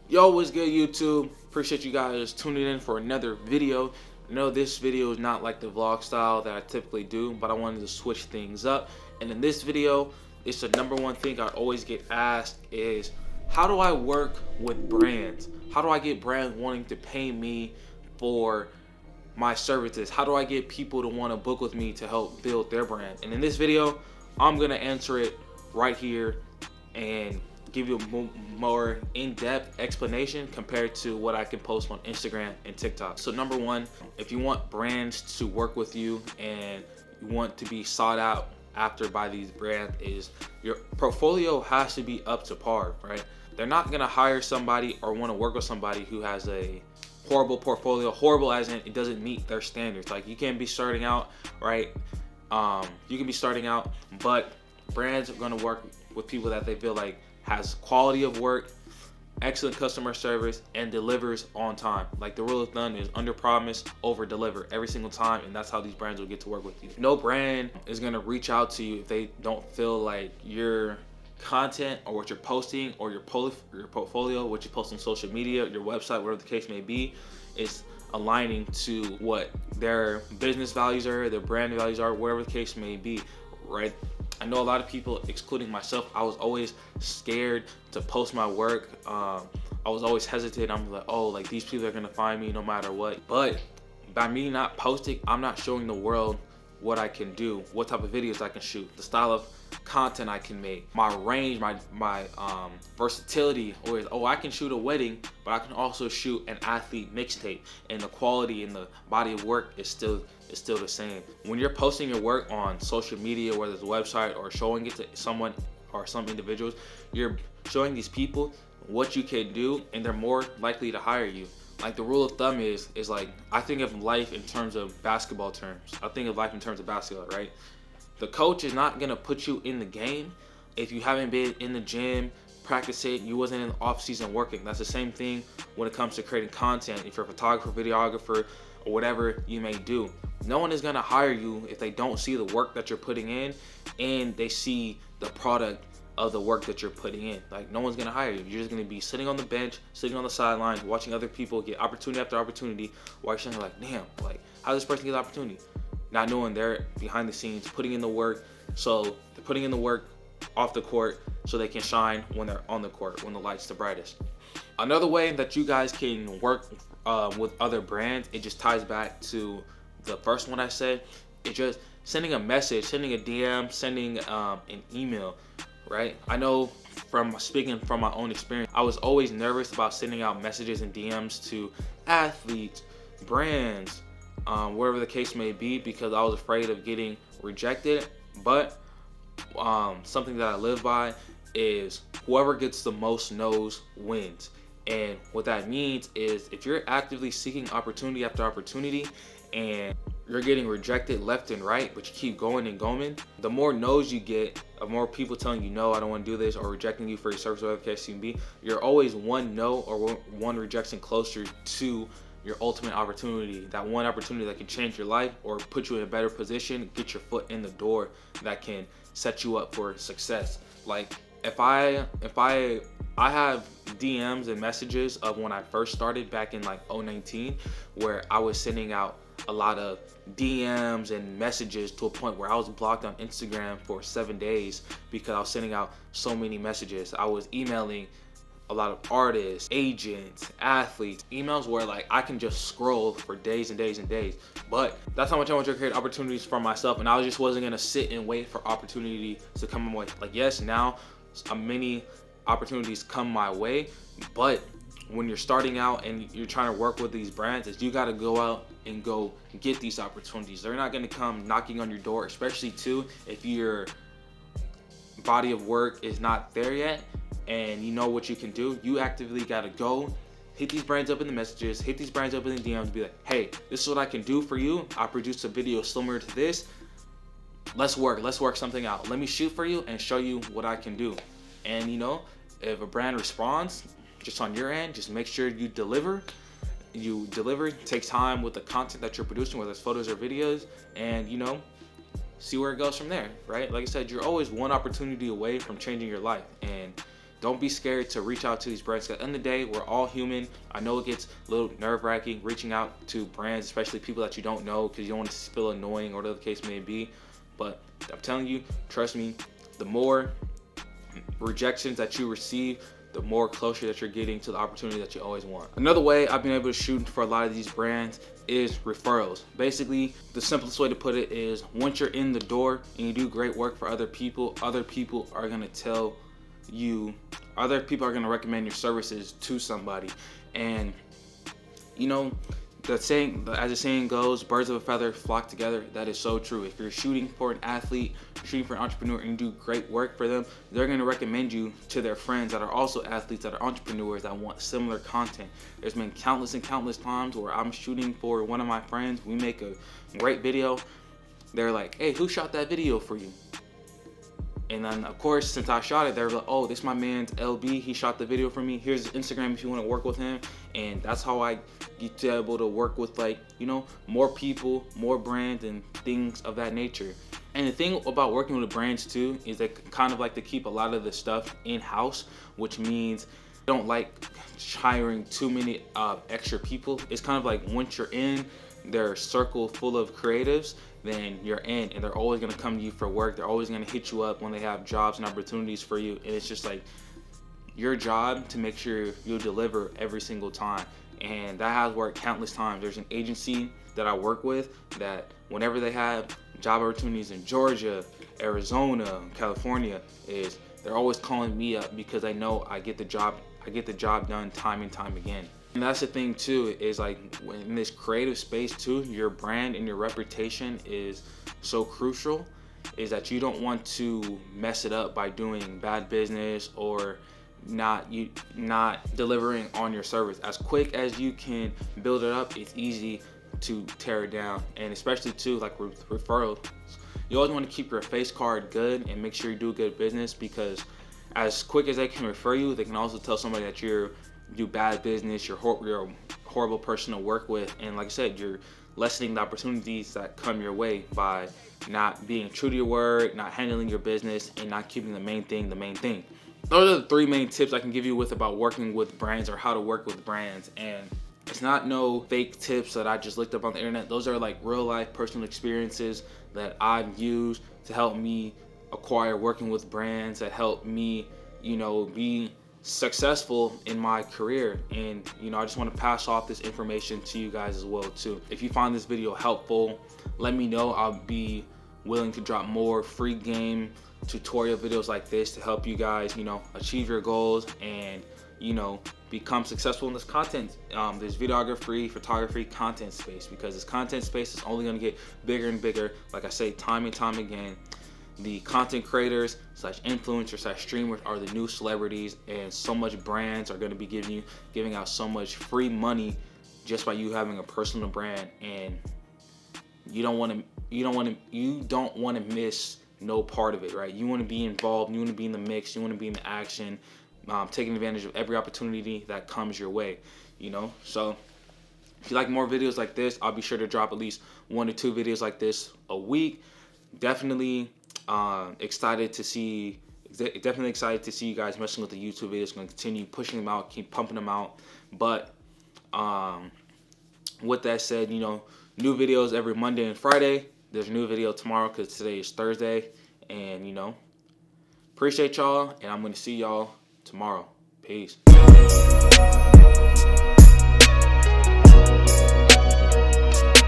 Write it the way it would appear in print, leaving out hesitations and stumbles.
Yo, what's good, YouTube? Appreciate you guys tuning in for another video. I know this video is not like the vlog style that I typically do, but I wanted to switch things up. And in this video, it's the number one thing I always get asked is, how do I work with brands? How do I get brands wanting to pay me for my services? How do I get people to want to book with me to help build their brand? And in this video, I'm gonna answer it right here and give you a more in-depth explanation compared to what I can post on Instagram and TikTok. So number one, if you want brands to work with you and you want to be sought out after by these brands, is your portfolio has to be up to par, right? They're not gonna hire somebody or want to work with somebody who has a horrible portfolio, horrible as in it doesn't meet their standards. Like, you can be starting out, right? You can be starting out, but brands are gonna work with people that they feel like has quality of work, excellent customer service, and delivers on time. Like, the rule of thumb is under promise, over deliver every single time, and that's how these brands will get to work with you. No brand is gonna reach out to you if they don't feel like your content or what you're posting or your portfolio, what you post on social media, your website, whatever the case may be, is aligning to what their business values are, their brand values are, whatever the case may be, right? I know a lot of people, excluding myself, I was always scared to post my work. I was always hesitant. I'm like, oh, like, these people are gonna find me no matter what. But by me not posting, I'm not showing the world what I can do, what type of videos I can shoot, the style of content I can make, my range, my versatility. Or oh, I can shoot a wedding, but I can also shoot an athlete mixtape, and the quality and the body of work is still the same. When you're posting your work on social media, whether it's a website or showing it to someone or some individuals, you're showing these people what you can do, and they're more likely to hire you. Like, the rule of thumb is like, I think of life in terms of basketball terms. I think of life in terms of basketball, right? The coach is not gonna put you in the game if you haven't been in the gym, practicing, you wasn't in the off season working. That's the same thing when it comes to creating content. If you're a photographer, videographer, or whatever you may do, no one is gonna hire you if they don't see the work that you're putting in and they see the product of the work that you're putting in. Like, no one's gonna hire you. You're just gonna be sitting on the bench, sitting on the sidelines, watching other people get opportunity after opportunity, while you're saying like, damn, like, how does this person get the opportunity? Not knowing they're behind the scenes, putting in the work. So they're putting in the work off the court so they can shine when they're on the court, when the light's the brightest. Another way that you guys can work with other brands, it just ties back to the first one I said. It's just sending a message, sending a DM, sending an email, right? I know from speaking from my own experience, I was always nervous about sending out messages and DMs to athletes, brands, wherever the case may be, because I was afraid of getting rejected. But something that I live by is whoever gets the most no's wins. And what that means is, if you're actively seeking opportunity after opportunity and you're getting rejected left and right, but you keep going and going, the more no's you get, the more people telling you, no, I don't want to do this, or rejecting you for your service, whatever the case may be, you're always one no or one rejection closer to your ultimate opportunity, that one opportunity that can change your life or put you in a better position, get your foot in the door, that can set you up for success. Like, if I have DMs and messages of when I first started back in like 2019, where I was sending out a lot of DMs and messages to a point where I was blocked on Instagram for 7 days because I was sending out so many messages. I was emailing a lot of artists, agents, athletes, emails where like I can just scroll for days and days and days. But that's how much I want to create opportunities for myself, and I just wasn't gonna sit and wait for opportunity to come my way. Like, yes, now many opportunities come my way, but when you're starting out and you're trying to work with these brands, is you got to go out and go get these opportunities. They're not going to come knocking on your door, especially too if your body of work is not there yet and you know what you can do. You actively got to go hit these brands up in the messages, hit these brands up in the DMs, be like, hey, this is what I can do for you. I produced a video similar to this. Let's work something out. Let me shoot for you and show you what I can do. And you know, if a brand responds, just on your end, just make sure you deliver. Take time with the content that you're producing, whether it's photos or videos, and you know, see where it goes from there, right? Like I said, you're always one opportunity away from changing your life, and don't be scared to reach out to these brands. At the end of the day, we're all human. I know it gets a little nerve-wracking reaching out to brands, especially people that you don't know, because you don't want to feel annoying or whatever the case may be. But I'm telling you, trust me, the more rejections that you receive, the more closer that you're getting to the opportunity that you always want. Another way I've been able to shoot for a lot of these brands is referrals. Basically, the simplest way to put it is, once you're in the door and you do great work for other people are gonna tell you, other people are gonna recommend your services to somebody. And you know, the saying, as the saying goes, birds of a feather flock together. That is so true. If you're shooting for an athlete, shooting for an entrepreneur, and you do great work for them, they're going to recommend you to their friends that are also athletes, that are entrepreneurs, that want similar content. There's been countless and countless times where I'm shooting for one of my friends. We make a great video. They're like, hey, who shot that video for you? And then, of course, since I shot it, they're like, oh, this is my man's LB. He shot the video for me. Here's his Instagram if you want to work with him. And that's how I get to able to work with, like, you know, more people, more brands, and things of that nature. And the thing about working with brands, too, is they kind of like to keep a lot of the stuff in-house, which means they don't like hiring too many extra people. It's kind of like once you're in their circle full of creatives, then you're in, and they're always going to come to you for work. They're always going to hit you up when they have jobs and opportunities for you. And it's just like your job to make sure you deliver every single time. And that has worked countless times. There's an agency that I work with that whenever they have job opportunities in Georgia, Arizona, California, is they're always calling me up because I know I get the job done time and time again. And that's the thing too, is like in this creative space too, your brand and your reputation is so crucial, is that you don't want to mess it up by doing bad business or not delivering on your service. As quick as you can build it up, it's easy to tear it down. And especially too, like with referrals, you always want to keep your face card good and make sure you do good business, because as quick as they can refer you, they can also tell somebody that you do bad business, you're a horrible person to work with. And like I said, you're lessening the opportunities that come your way by not being true to your word, not handling your business, and not keeping the main thing the main thing. Those are the 3 main tips I can give you about working with brands, or how to work with brands. And it's not no fake tips that I just looked up on the internet. Those are like real life personal experiences that I've used to help me acquire working with brands, that help me, you know, be successful in my career. And you know, I just want to pass off this information to you guys as well too. If you find this video helpful, let me know. I'll be willing to drop more free game tutorial videos like this to help you guys, you know, achieve your goals and, you know, become successful in this content, this videography, photography, content space, because this content space is only going to get bigger and bigger. Like I say time and time again, the content creators / influencers / streamers are the new celebrities, and so much brands are going to be giving out so much free money just by you having a personal brand. And you don't want to miss no part of it, right? You want to be involved, you want to be in the mix, you want to be in the action, taking advantage of every opportunity that comes your way, you know. So if you like more videos like this, I'll be sure to drop at least 1 or 2 videos like this a week. Definitely excited to see you guys messing with the YouTube videos. Going to continue pushing them out, keep pumping them out. But with that said, you know, new videos every Monday and Friday. There's a new video tomorrow because today is Thursday. And you know, appreciate y'all, and I'm going to see y'all tomorrow. Peace.